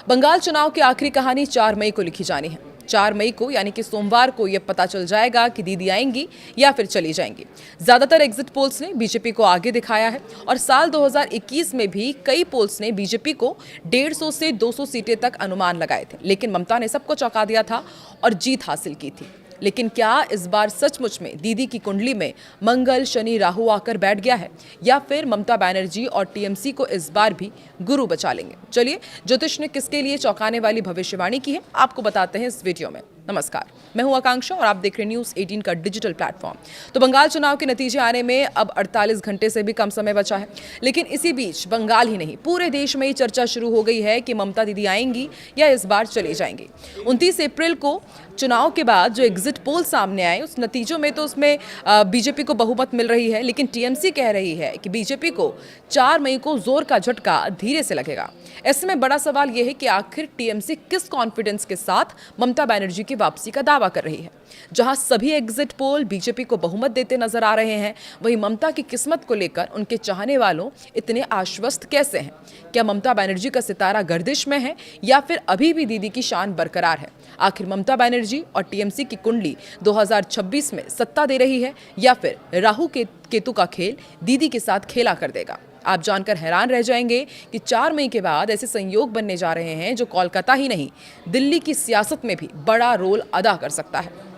बंगाल चुनाव की आखिरी कहानी 4 मई को लिखी जानी है। 4 मई को यानी कि सोमवार को यह पता चल जाएगा कि दीदी आएंगी या फिर चली जाएंगी। ज्यादातर एग्जिट पोल्स ने बीजेपी को आगे दिखाया है और साल 2021 में भी कई पोल्स ने बीजेपी को 150 से 200 सीटें तक अनुमान लगाए थे, लेकिन ममता ने सबको चौंका दिया था और जीत हासिल की थी। लेकिन क्या इस बार सचमुच में दीदी की कुंडली में मंगल, शनि, राहु आकर बैठ गया है या फिर ममता बनर्जी और टीएमसी को इस बार भी गुरु बचा लेंगे? चलिए, ज्योतिष ने किसके लिए चौंकाने वाली भविष्यवाणी की है, आपको बताते हैं इस वीडियो में। नमस्कार, मैं हूं आकांक्षा और आप देख रहे हैं न्यूज़ 18 का डिजिटल प्लेटफॉर्म। तो बंगाल चुनाव के नतीजे आने में अब 48 घंटे से भी कम समय बचा है, लेकिन इसी बीच बंगाल ही नहीं पूरे देश में ये चर्चा शुरू हो गई है कि ममता दीदी आएंगी या इस बार चली जाएंगी। 29 अप्रैल को चुनाव के बाद जो एग्जिट पोल सामने आए उस नतीजों में तो उसमें बीजेपी को बहुमत मिल रही है, लेकिन टीएमसी कह रही है कि बीजेपी को 4 मई को जोर का झटका धीरे से लगेगा। ऐसे में बड़ा सवाल यह है कि आखिर टीएमसी किस कॉन्फिडेंस के साथ ममता बनर्जी की वापसी का दावा कर रही है। जहां सभी एग्जिट पोल बीजेपी को बहुमत देते नजर आ रहे हैं, वहीं ममता की किस्मत को लेकर उनके चाहने वालों इतने आश्वस्त कैसे हैं? क्या ममता बनर्जी का सितारा गर्दिश में है या फिर अभी भी दीदी की शान बरकरार है? आखिर ममता बनर्जी और टीएमसी की कुंडली 2026 में सत्ता दे रही है या फिर राहु केतु का खेल दीदी के साथ खेला कर देगा? आप जानकर हैरान रह जाएंगे कि 4 मई के बाद ऐसे संयोग बनने जा रहे हैं जो कोलकाता ही नहीं, दिल्ली की सियासत में भी बड़ा रोल अदा कर सकता है।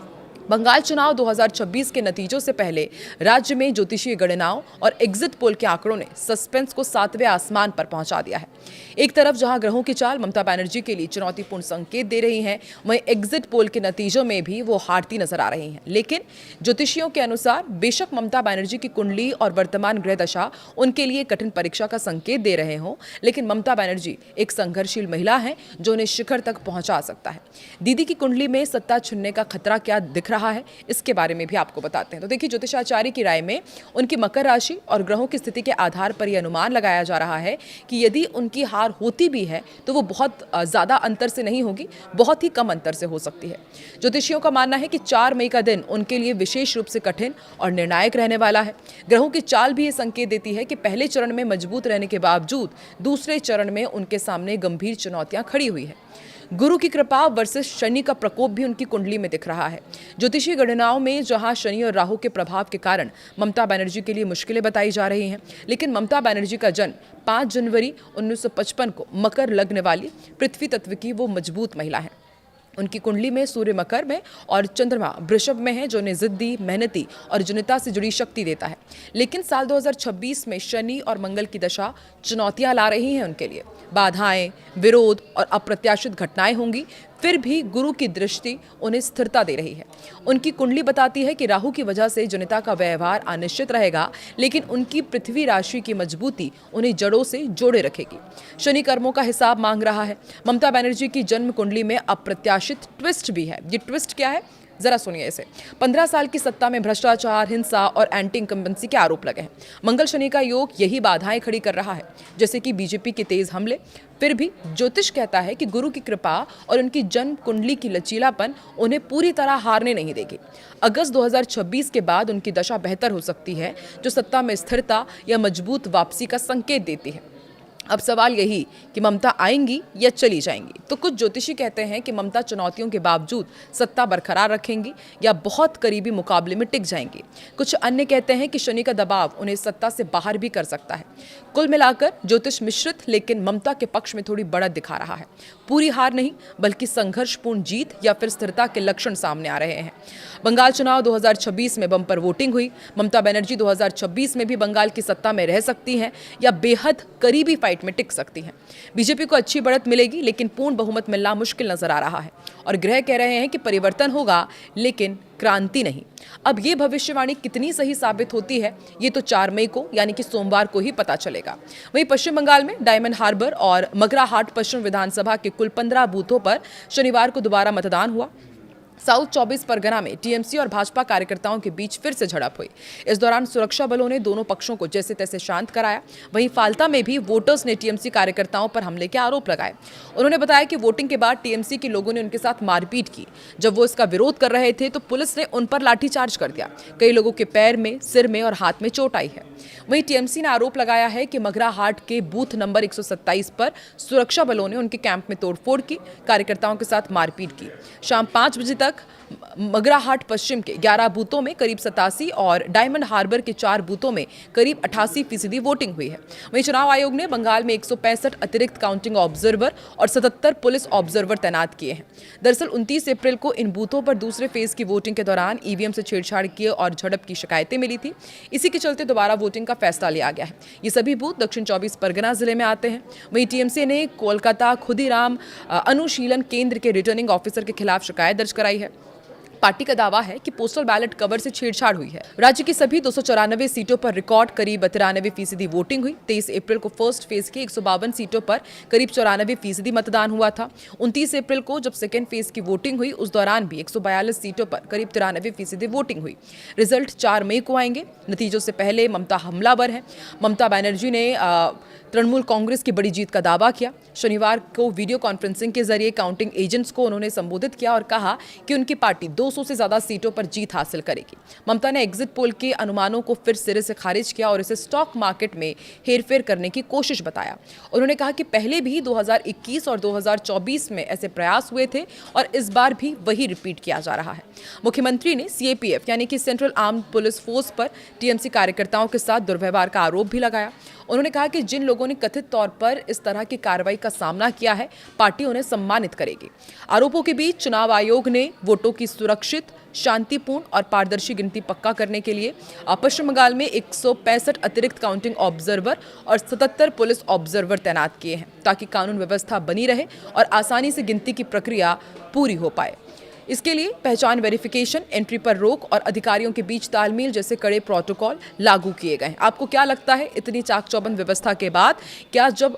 बंगाल चुनाव 2026 के नतीजों से पहले राज्य में ज्योतिषीय गणनाओं और एग्जिट पोल के आंकड़ों ने सस्पेंस को 7वें आसमान पर पहुंचा दिया है। एक तरफ जहां ग्रहों की चाल ममता बनर्जी के लिए चुनौतीपूर्ण संकेत दे रही हैं, वहीं एग्जिट पोल के नतीजों में भी वो हारती नजर आ रही हैं। लेकिन ज्योतिषियों के अनुसार बेशक ममता बनर्जी की कुंडली और वर्तमान ग्रह दशा उनके लिए कठिन परीक्षा का संकेत दे रहे हों, लेकिन ममता बनर्जी एक संघर्षशील महिला है जो उन्हें शिखर तक पहुंचा सकता है। दीदी की कुंडली में सत्ता छुनने का खतरा क्या दिख रहा है, इसके बारे में भी आपको बताते हैं। तो देखिए, ज्योतिषाचार्य की राय में उनकी मकर राशि और ग्रहों की स्थिति के आधार पर यह अनुमान लगाया जा रहा है कि यदि उनकी हार होती भी है तो वो बहुत ज्यादा अंतर से नहीं होगी, बहुत ही कम अंतर से हो सकती है। ज्योतिषियों का मानना है कि 4 मई का दिन उनके लिए विशेष रूप से कठिन और निर्णायक रहने वाला है। ग्रहों की चाल भी ये संकेत देती है कि पहले चरण में मजबूत रहने के बावजूद दूसरे चरण में उनके सामने गंभीर चुनौतियां खड़ी हुई है। गुरु की कृपा वर्सेस शनि का प्रकोप भी उनकी कुंडली में दिख रहा है। ज्योतिषीय गणनाओं में जहां शनि और राहु के प्रभाव के कारण ममता बनर्जी के लिए मुश्किलें बताई जा रही हैं, लेकिन ममता बनर्जी का जन्म 5 जनवरी 1955 को मकर लग्न वाली पृथ्वी तत्व की वो मजबूत महिला है। उनकी कुंडली में सूर्य मकर में और चंद्रमा वृषभ में है, जो उन्हें जिद्दी, मेहनती और जनता से जुड़ी शक्ति देता है। लेकिन साल 2026 में शनि और मंगल की दशा चुनौतियां ला रही हैं उनके लिए। बाधाएं, विरोध और अप्रत्याशित घटनाएं होंगी, फिर भी गुरु की दृष्टि उन्हें स्थिरता दे रही है। उनकी कुंडली बताती है कि राहु की वजह से जनता का व्यवहार अनिश्चित रहेगा, लेकिन उनकी पृथ्वी राशि की मजबूती उन्हें जड़ों से जोड़े रखेगी। शनि कर्मों का हिसाब मांग रहा है। ममता बनर्जी की जन्म कुंडली में अप्रत्याशित ट्विस्ट भी है। ये ट्विस्ट क्या है, जरा सुनिए इसे। 15 साल की सत्ता में भ्रष्टाचार, हिंसा और एंटी इनकम्बेंसी के आरोप लगे हैं। मंगल शनि का योग यही बाधाएं खड़ी कर रहा है, जैसे कि बीजेपी के तेज हमले। फिर भी ज्योतिष कहता है कि गुरु की कृपा और उनकी जन्म कुंडली की लचीलापन उन्हें पूरी तरह हारने नहीं देगी। अगस्त 2026 के बाद उनकी दशा बेहतर हो सकती है, जो सत्ता में स्थिरता या मजबूत वापसी का संकेत देती है। अब सवाल यही कि ममता आएंगी या चली जाएंगी। तो कुछ ज्योतिषी कहते हैं कि ममता चुनौतियों के बावजूद सत्ता बरकरार रखेंगी या बहुत करीबी मुकाबले में टिक जाएंगी। कुछ अन्य कहते हैं कि शनि का दबाव उन्हें सत्ता से बाहर भी कर सकता है। कुल मिलाकर ज्योतिष मिश्रित, लेकिन ममता के पक्ष में थोड़ी बढ़त दिखा रहा है। पूरी हार नहीं, बल्कि संघर्षपूर्ण जीत या फिर स्थिरता के लक्षण सामने आ रहे हैं। बंगाल चुनाव 2026 में बम्पर वोटिंग हुई। ममता बनर्जी 2026 में भी बंगाल की सत्ता में रह सकती हैं या बेहद करीबी फाइट में टिक सकती हैं। बीजेपी को अच्छी बढ़त मिलेगी, लेकिन पूर्ण बहुमत मिलना मुश्किल नजर आ रहा है और ग्रह कह रहे हैं कि परिवर्तन होगा, लेकिन क्रांति नहीं। अब ये भविष्यवाणी कितनी सही साबित होती है, ये तो 4 मई को यानी कि सोमवार को ही पता चलेगा। वहीं पश्चिम बंगाल में डायमंड हार्बर और मगराहाट पश्चिम विधानसभा के कुल 15 बूथों पर शनिवार को दोबारा मतदान हुआ। साउथ 24 परगना में टीएमसी और भाजपा कार्यकर्ताओं के बीच फिर से झड़प हुई। इस दौरान सुरक्षा बलों ने दोनों पक्षों को जैसे तैसे शांत कराया। वहीं फाल्ता में भी वोटर्स ने टीएमसी कार्यकर्ताओं पर हमले के आरोप लगाए। उन्होंने बताया कि वोटिंग के बाद टीएमसी के लोगों ने उनके साथ मारपीट की। जब वो इसका विरोध कर रहे थे तो पुलिस ने उन पर लाठीचार्ज कर दिया। कई लोगों के पैर में, सिर में और हाथ में चोट आई है। वहीं टीएमसी ने आरोप लगाया है कि मगरा हाट के बूथ नंबर 127 पर सुरक्षा बलों ने उनके कैंप में तोड़फोड़ की, कार्यकर्ताओं के साथ मारपीट की। शाम 5 बजे तक मगराहाट पश्चिम के 11 बूथों में करीब 87 और डायमंड हार्बर के 4 बूथों में करीब 88% वोटिंग हुई है। वहीं चुनाव आयोग ने बंगाल में 165 अतिरिक्त काउंटिंग ऑब्जर्वर और 77 पुलिस ऑब्जर्वर तैनात किए हैं। दरअसल 29 अप्रैल को इन बूथों पर दूसरे फेज की वोटिंग के दौरान ईवीएम से छेड़छाड़ किए और झड़प की शिकायतें मिली थी। इसी के चलते दोबारा वोटिंग का फैसला लिया गया है। ये सभी बूथ दक्षिण 24 परगना जिले में आते हैं। वहीं टीएमसी ने कोलकाता खुदीराम अनुशीलन केंद्र के रिटर्निंग ऑफिसर के खिलाफ शिकायत दर्ज कराई है। पार्टी का दावा है कि पोस्टल बैलेट कवर से छेड़छाड़ हुई है। राज्य की सभी 294 सीटों पर रिकॉर्ड करीब 93% वोटिंग हुई। 23 अप्रैल को फर्स्ट फेज की 152 सीटों पर करीब 94% मतदान हुआ था। 29 अप्रैल को जब सेकेंड फेज की वोटिंग हुई उस दौरान भी 142 सीटों पर करीब 93% वोटिंग हुई। रिजल्ट 4 मई को आएंगे। नतीजों से पहले ममता हमलावर है। ममता बनर्जी ने तृणमूल कांग्रेस की बड़ी जीत का दावा किया। शनिवार को वीडियो कॉन्फ्रेंसिंग के जरिए काउंटिंग एजेंट्स को उन्होंने संबोधित किया और कहा कि उनकी पार्टी 200 से ज्यादा सीटों पर जीत हासिल करेगी। ममता ने एग्जिट पोल के अनुमानों को फिर सिरे से खारिज किया और इसे स्टॉक मार्केट में हेरफेर करने की कोशिश बताया। उन्होंने कहा कि पहले भी 2021 और 2024 में ऐसे प्रयास हुए थे और इस बार भी वही रिपीट किया जा रहा है। मुख्यमंत्री ने सीएपीएफ यानी कि सेंट्रल आर्म्ड पुलिस फोर्स पर टीएमसी कार्यकर्ताओं के साथ दुर्व्यवहार का आरोप भी लगाया। उन्होंने कहा कि जिन लोगों ने कथित तौर पर इस तरह की कार्रवाई का सामना किया है, पार्टी उन्हें सम्मानित करेगी। आरोपों के बीच चुनाव आयोग ने वोटों की सुरक्षित, शांतिपूर्ण और पारदर्शी गिनती पक्का करने के लिए पश्चिम बंगाल में 165 अतिरिक्त काउंटिंग ऑब्जर्वर और 77 पुलिस ऑब्जर्वर तैनात किए हैं, ताकि कानून व्यवस्था बनी रहे और आसानी से गिनती की प्रक्रिया पूरी हो पाए। इसके लिए पहचान वेरिफिकेशन, एंट्री पर रोक और अधिकारियों के बीच तालमेल जैसे कड़े प्रोटोकॉल लागू किए गए हैं। आपको क्या लगता है, इतनी चाक चौबंद व्यवस्था के बाद क्या जब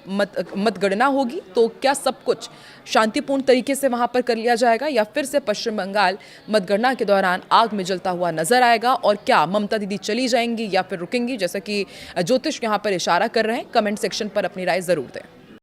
मतगणना होगी तो क्या सब कुछ शांतिपूर्ण तरीके से वहां पर कर लिया जाएगा या फिर से पश्चिम बंगाल मतगणना के दौरान आग में जलता हुआ नजर आएगा? और क्या ममता दीदी चली जाएंगी या फिर रुकेंगी, जैसा कि ज्योतिष यहाँ पर इशारा कर रहे हैं? कमेंट सेक्शन पर अपनी राय जरूर दें।